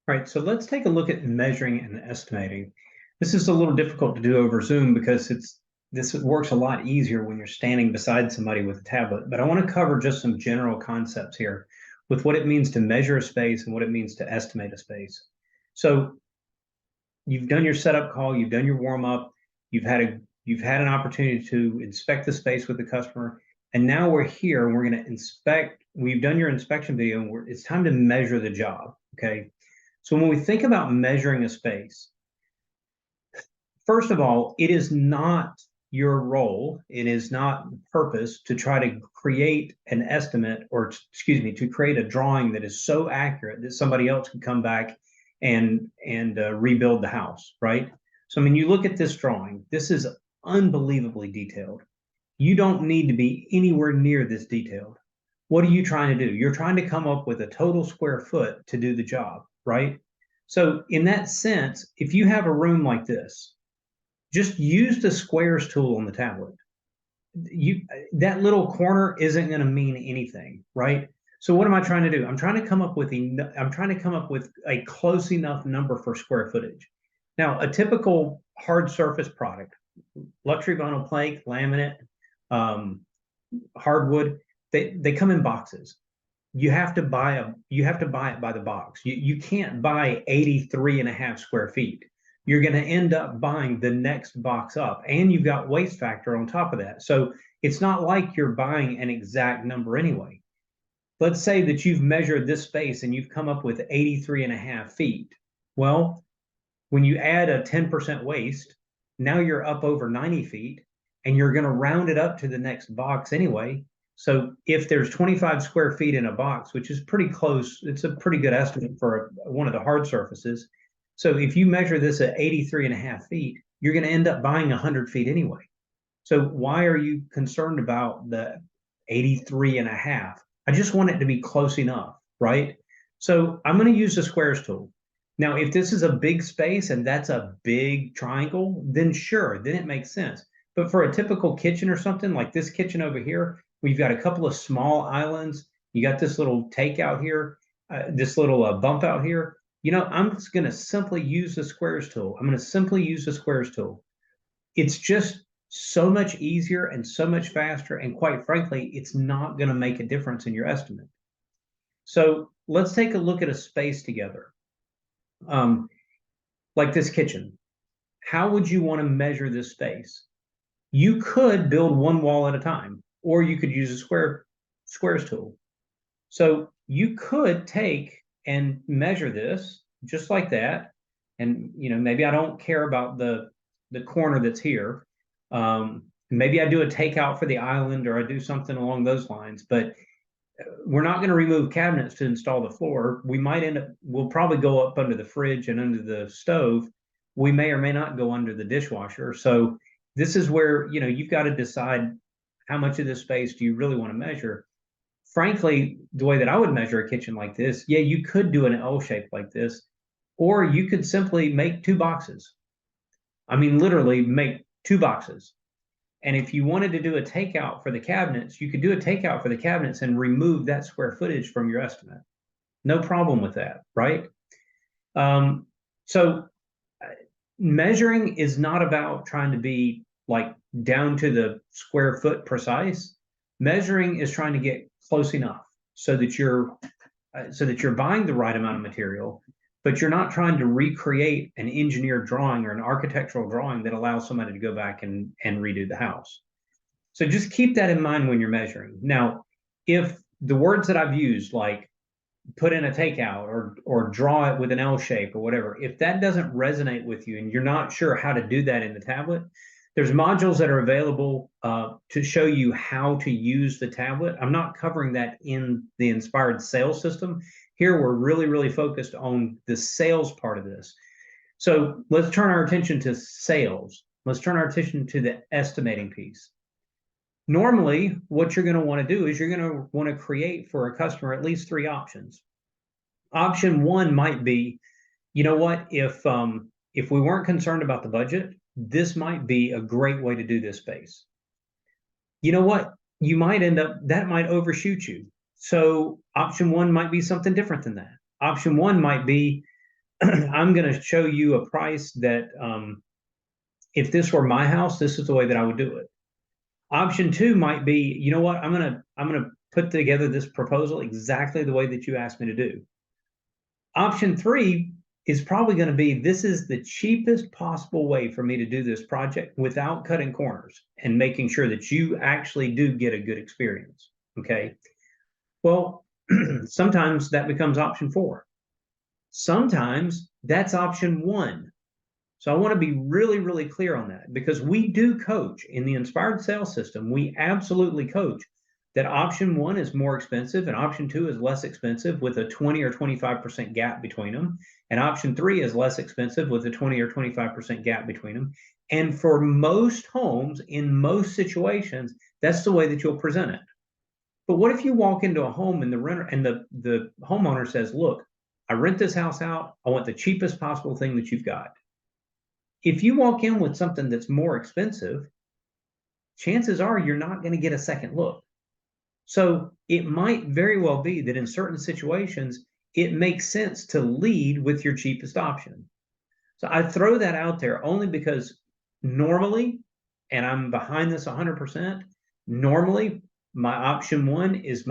All right, so let's take a look at measuring and estimating. This is a little difficult to do over Zoom because this works a lot easier when you're standing beside somebody with a tablet. But I want to cover just some general concepts here with what it means to measure a space and what it means to estimate a space. So you've done your setup call, you've done your warm up, you've had an opportunity to inspect the space with the customer, and now we're here and we're going to inspect. We've done your inspection video, and it's time to measure the job. Okay, so when we think about measuring a space, first of all, it is not your role, it is not purpose to try to create an estimate or, excuse me, to create a drawing that is so accurate that somebody else can come back and rebuild the house, right? So, I mean, you look at this drawing, this is unbelievably detailed. You don't need to be anywhere near this detailed. What are you trying to do? You're trying to come up with a total square foot to do the job, right? So, in that sense, if you have a room like this, just use the squares tool on the tablet. You that little corner isn't going to mean anything, right? So what am I trying to do? I'm trying to come up with a close enough number for square footage. Now, a typical hard surface product, luxury vinyl plank, laminate, um, hardwood, they come in boxes. You have to buy it by the box. You can't buy 83 and a half square feet. You're going to end up buying the next box up, and you've got waste factor on top of that. So it's not like you're buying an exact number anyway. Let's say that you've measured this space and you've come up with 83 and a half feet. Well, when you add a 10% waste, now you're up over 90 feet, and you're going to round it up to the next box anyway. So if there's 25 square feet in a box, which is pretty close, it's a pretty good estimate for one of the hard surfaces. So if you measure this at 83 and a half feet, you're going to end up buying 100 feet anyway. So why are you concerned about the 83 and a half? I just want it to be close enough, right? So I'm going to use the squares tool. Now, if this is a big space and that's a big triangle, then sure, then it makes sense. But for a typical kitchen or something like this kitchen over here, we've got a couple of small islands. You got this little takeout here, this little bump out here. You know, I'm just going to simply use the squares tool. I'm going to simply use the squares tool. It's just so much easier and so much faster. And quite frankly, it's not going to make a difference in your estimate. So let's take a look at a space together. Like this kitchen. How would you want to measure this space? You could build one wall at a time, or you could use a squares tool. So you could take and measure this just like that. And you know, maybe I don't care about the corner that's here. Maybe I do a takeout for the island, or I do something along those lines. But we're not going to remove cabinets to install the floor. We'll probably go up under the fridge and under the stove. We may or may not go under the dishwasher. So this is where, you know, you've got to decide how much of this space do you really want to measure. Frankly, the way that I would measure a kitchen like this, yeah, you could do an L shape like this, or you could simply make two boxes. I mean, literally make two boxes. And if you wanted to do a takeout for the cabinets, you could do a takeout for the cabinets and remove that square footage from your estimate. No problem with that, right? So measuring is not about trying to be like down to the square foot precise. Measuring is trying to get close enough so that you're buying the right amount of material, but you're not trying to recreate an engineered drawing or an architectural drawing that allows somebody to go back and redo the house. So just keep that in mind when you're measuring. Now, if the words that I've used, like put in a takeout or draw it with an L shape or whatever, if that doesn't resonate with you and you're not sure how to do that in the tablet, there's modules that are available to show you how to use the tablet. I'm not covering that in the Inspired Sales System. Here, we're really, really focused on the sales part of this. So let's turn our attention to sales. Let's turn our attention to the estimating piece. Normally, what you're going to want to do is you're going to want to create for a customer at least three options. Option one might be, you know what, if we weren't concerned about the budget, this might be a great way to do this space. You know what? That might overshoot you. So option one might be something different than that. Option one might be, I'm going to show you a price that if this were my house, this is the way that I would do it. Option two might be, you know what, I'm gonna put together this proposal exactly the way that you asked me to do. Option three is probably going to be, this is the cheapest possible way for me to do this project without cutting corners and making sure that you actually do get a good experience. Okay. Well, sometimes that becomes option four. Sometimes that's option one. So I want to be really, really clear on that, because we do coach in the Inspired Sales System. We absolutely coach that option one is more expensive and option two is less expensive with a 20 or 25% gap between them. And option three is less expensive with a 20 or 25% gap between them. And for most homes, in most situations, that's the way that you'll present it. But what if you walk into a home and the renter and the homeowner says, look, I rent this house out. I want the cheapest possible thing that you've got. If you walk in with something that's more expensive, chances are you're not going to get a second look. So it might very well be that in certain situations, it makes sense to lead with your cheapest option. So I throw that out there only because normally, and I'm behind this 100%, normally my option one is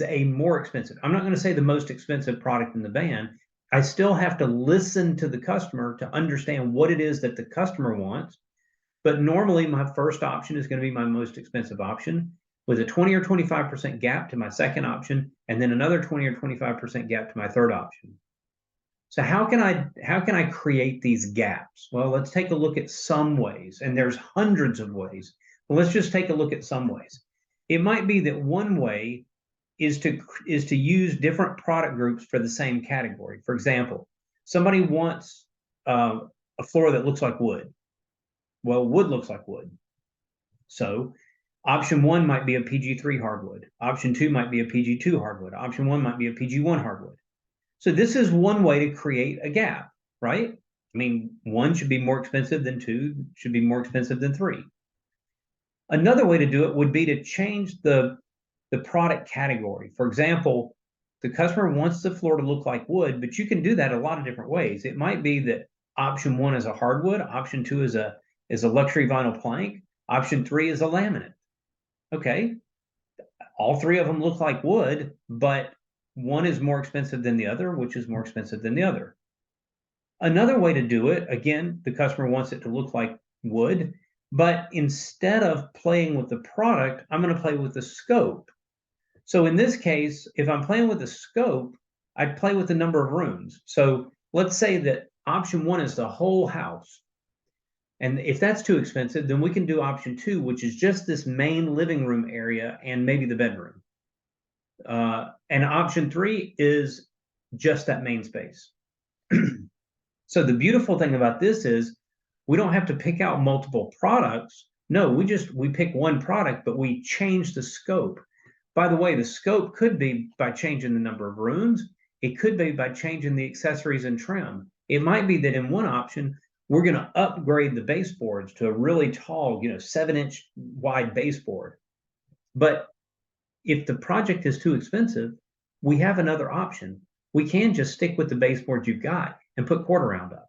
a more expensive. I'm not going to say the most expensive product in the van. I still have to listen to the customer to understand what it is that the customer wants. But normally my first option is going to be my most expensive option, with a 20 or 25% gap to my second option, and then another 20 or 25% gap to my third option. So how can I create these gaps? Well, let's take a look at some ways, and there's hundreds of ways. But let's just take a look at some ways. It might be that one way is to use different product groups for the same category. For example, somebody wants a floor that looks like wood. Well, wood looks like wood. So option one might be a PG3 hardwood. Option two might be a PG2 hardwood. Option one might be a PG1 hardwood. So this is one way to create a gap, right? I mean, one should be more expensive than two, should be more expensive than three. Another way to do it would be to change the product category. For example, the customer wants the floor to look like wood, but you can do that a lot of different ways. It might be that option one is a hardwood, option two is a luxury vinyl plank, option three is a laminate. Okay, all three of them look like wood, but one is more expensive than the other, which is more expensive than the other. Another way to do it, again, the customer wants it to look like wood, but instead of playing with the product, I'm going to play with the scope. So in this case, if I'm playing with the scope, I'd play with the number of rooms. So let's say that option one is the whole house. And if that's too expensive, then we can do option two, which is just this main living room area and maybe the bedroom. And option three is just that main space. So the beautiful thing about this is we don't have to pick out multiple products. No, we pick one product, but we change the scope. By the way, the scope could be by changing the number of rooms. It could be by changing the accessories and trim. It might be that in one option, we're going to upgrade the baseboards to a really tall, 7-inch wide baseboard. But if the project is too expensive, we have another option. We can just stick with the baseboard you've got and put quarter round up.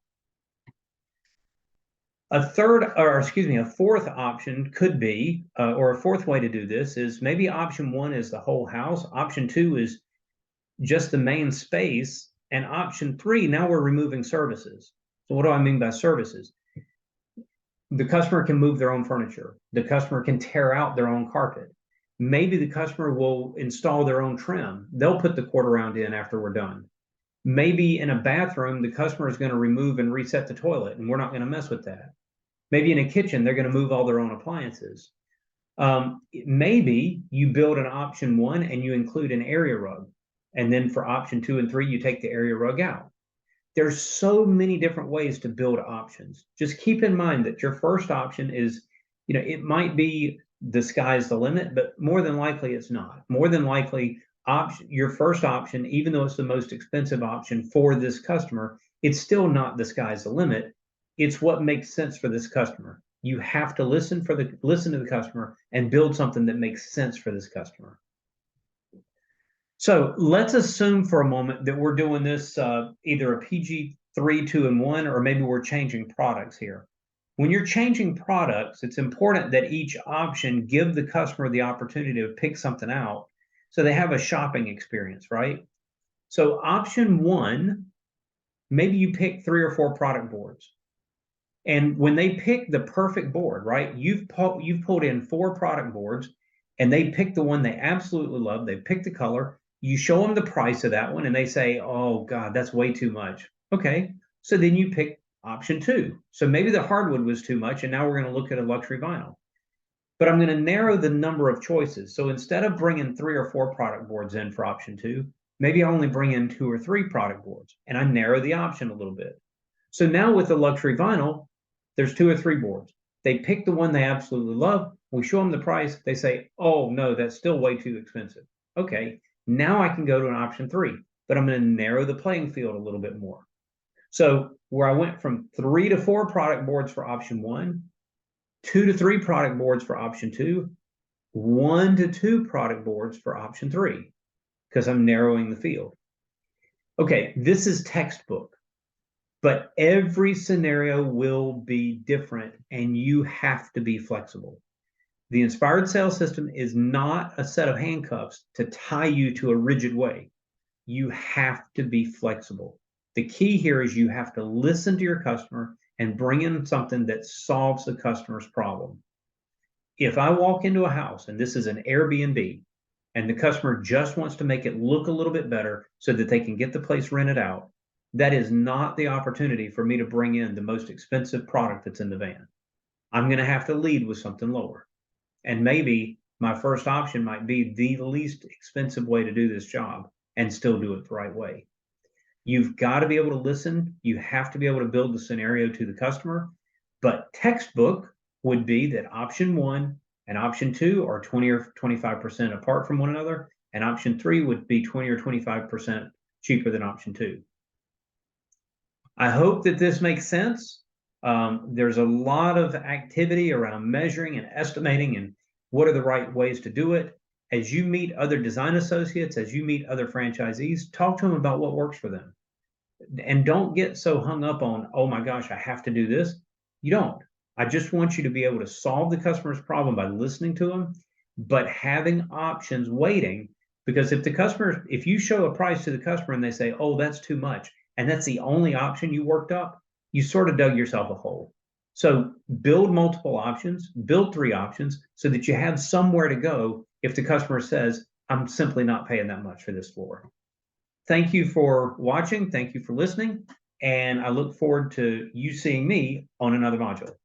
A fourth option could be, or a fourth way to do this is maybe option one is the whole house. Option two is just the main space. And option three, now we're removing services. So what do I mean by services? The customer can move their own furniture. The customer can tear out their own carpet. Maybe the customer will install their own trim. They'll put the quarter round in after we're done. Maybe in a bathroom, the customer is going to remove and reset the toilet, and we're not going to mess with that. Maybe in a kitchen, they're going to move all their own appliances. Maybe you build an option one and you include an area rug. And then for option two and three, you take the area rug out. There's so many different ways to build options. Just keep in mind that your first option is, it might be the sky's the limit, but more than likely it's not. More than likely, your first option, even though it's the most expensive option for this customer, it's still not the sky's the limit. It's what makes sense for this customer. You have to listen to the customer and build something that makes sense for this customer. So let's assume for a moment that we're doing this either a 3, 2, and 1, or maybe we're changing products here. When you're changing products, it's important that each option give the customer the opportunity to pick something out so they have a shopping experience, right? So option 1, maybe you pick 3 or 4 product boards. And when they pick the perfect board, right? You've pulled in 4 product boards and they pick the one they absolutely love. They pick the color. You show them the price of that one and they say, "Oh God, that's way too much." Okay. So then you pick option 2. So maybe the hardwood was too much and now we're going to look at a luxury vinyl. But I'm going to narrow the number of choices. So instead of bringing 3 or 4 product boards in for option 2, maybe I only bring in 2 or 3 product boards and I narrow the option a little bit. So now with the luxury vinyl, there's 2 or 3 boards. They pick the one they absolutely love. We show them the price. They say, "Oh, no, that's still way too expensive." Okay, now I can go to an option 3, but I'm going to narrow the playing field a little bit more. So where I went from 3 to 4 product boards for option 1, 2 to 3 product boards for option 2, 1 to 2 product boards for option 3, because I'm narrowing the field. Okay, this is textbook. But every scenario will be different and you have to be flexible. The inspired sales system is not a set of handcuffs to tie you to a rigid way. You have to be flexible. The key here is you have to listen to your customer and bring in something that solves the customer's problem. If I walk into a house and this is an Airbnb and the customer just wants to make it look a little bit better so that they can get the place rented out, that is not the opportunity for me to bring in the most expensive product that's in the van. I'm going to have to lead with something lower. And maybe my first option might be the least expensive way to do this job and still do it the right way. You've got to be able to listen. You have to be able to build the scenario to the customer. But textbook would be that option 1 and option 2 are 20 or 25% apart from one another. And option 3 would be 20 or 25% cheaper than option 2. I hope that this makes sense. There's a lot of activity around measuring and estimating and what are the right ways to do it. As you meet other design associates, as you meet other franchisees, talk to them about what works for them. And don't get so hung up on, "Oh my gosh, I have to do this." You don't. I just want you to be able to solve the customer's problem by listening to them, but having options waiting. Because if you show a price to the customer and they say, "Oh, that's too much," and that's the only option you worked up, you sort of dug yourself a hole. So build multiple options, build 3 options so that you have somewhere to go if the customer says, "I'm simply not paying that much for this floor." Thank you for watching. Thank you for listening. And I look forward to you seeing me on another module.